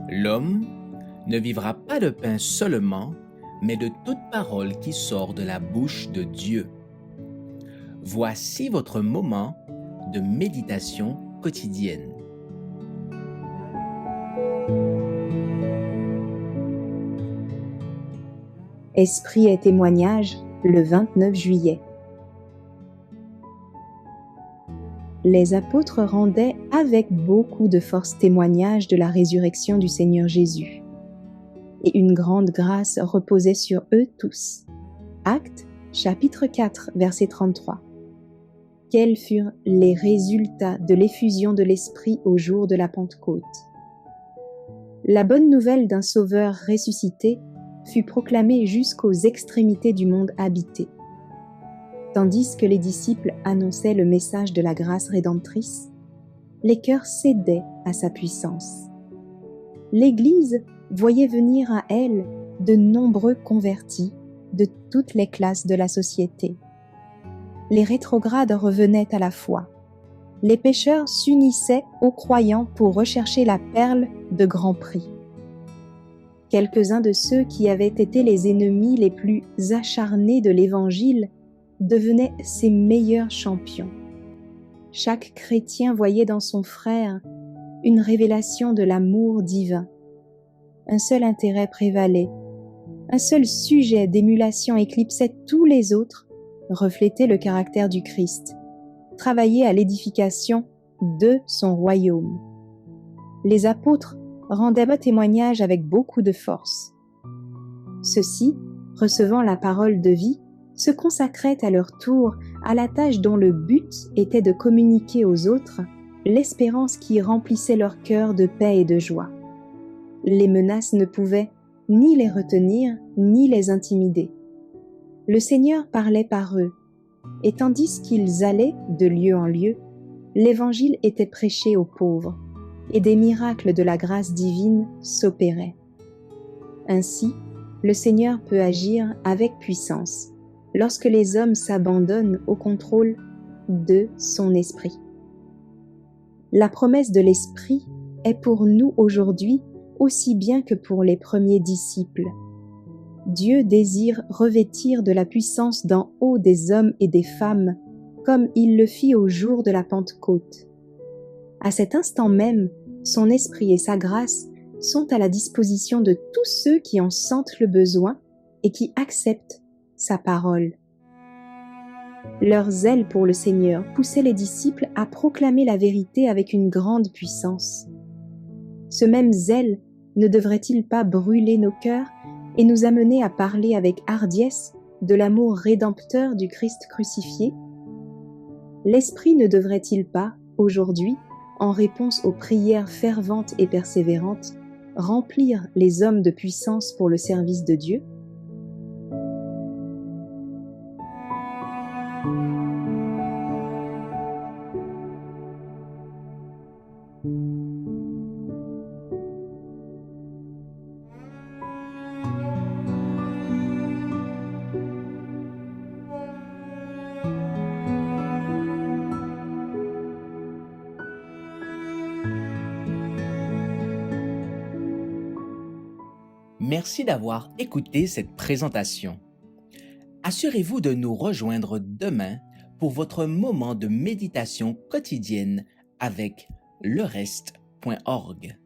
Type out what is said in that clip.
L'homme ne vivra pas de pain seulement, mais de toute parole qui sort de la bouche de Dieu. Voici votre moment de méditation quotidienne. Esprit et témoignage, le 29 juillet. Les apôtres rendaient avec beaucoup de force témoignage de la résurrection du Seigneur Jésus. Et une grande grâce reposait sur eux tous. Actes, chapitre 4, verset 33. Quels furent les résultats de l'effusion de l'Esprit au jour de la Pentecôte? La bonne nouvelle d'un Sauveur ressuscité fut proclamée jusqu'aux extrémités du monde habité. Tandis que les disciples annonçaient le message de la grâce rédemptrice, les cœurs cédaient à sa puissance. L'Église voyait venir à elle de nombreux convertis de toutes les classes de la société. Les rétrogrades revenaient à la foi. Les pécheurs s'unissaient aux croyants pour rechercher la perle de grand prix. Quelques-uns de ceux qui avaient été les ennemis les plus acharnés de l'Évangile devenaient ses meilleurs champions. Chaque chrétien voyait dans son frère une révélation de l'amour divin. Un seul intérêt prévalait, un seul sujet d'émulation éclipsait tous les autres, reflétait le caractère du Christ, travailler à l'édification de son royaume. Les apôtres rendaient témoignage avec beaucoup de force. Ceux-ci, recevant la parole de vie, se consacraient à leur tour à la tâche dont le but était de communiquer aux autres l'espérance qui remplissait leur cœur de paix et de joie. Les menaces ne pouvaient ni les retenir, ni les intimider. Le Seigneur parlait par eux, et tandis qu'ils allaient de lieu en lieu, l'Évangile était prêché aux pauvres, et des miracles de la grâce divine s'opéraient. Ainsi, le Seigneur peut agir avec puissance lorsque les hommes s'abandonnent au contrôle de son esprit. La promesse de l'Esprit est pour nous aujourd'hui aussi bien que pour les premiers disciples. Dieu désire revêtir de la puissance d'en haut des hommes et des femmes, comme il le fit au jour de la Pentecôte. À cet instant même, son esprit et sa grâce sont à la disposition de tous ceux qui en sentent le besoin et qui acceptent sa parole. Leur zèle pour le Seigneur poussait les disciples à proclamer la vérité avec une grande puissance. Ce même zèle ne devrait-il pas brûler nos cœurs et nous amener à parler avec hardiesse de l'amour rédempteur du Christ crucifié? L'Esprit ne devrait-il pas, aujourd'hui, en réponse aux prières ferventes et persévérantes, remplir les hommes de puissance pour le service de Dieu? Merci d'avoir écouté cette présentation. Assurez-vous de nous rejoindre demain pour votre moment de méditation quotidienne avec lereste.org.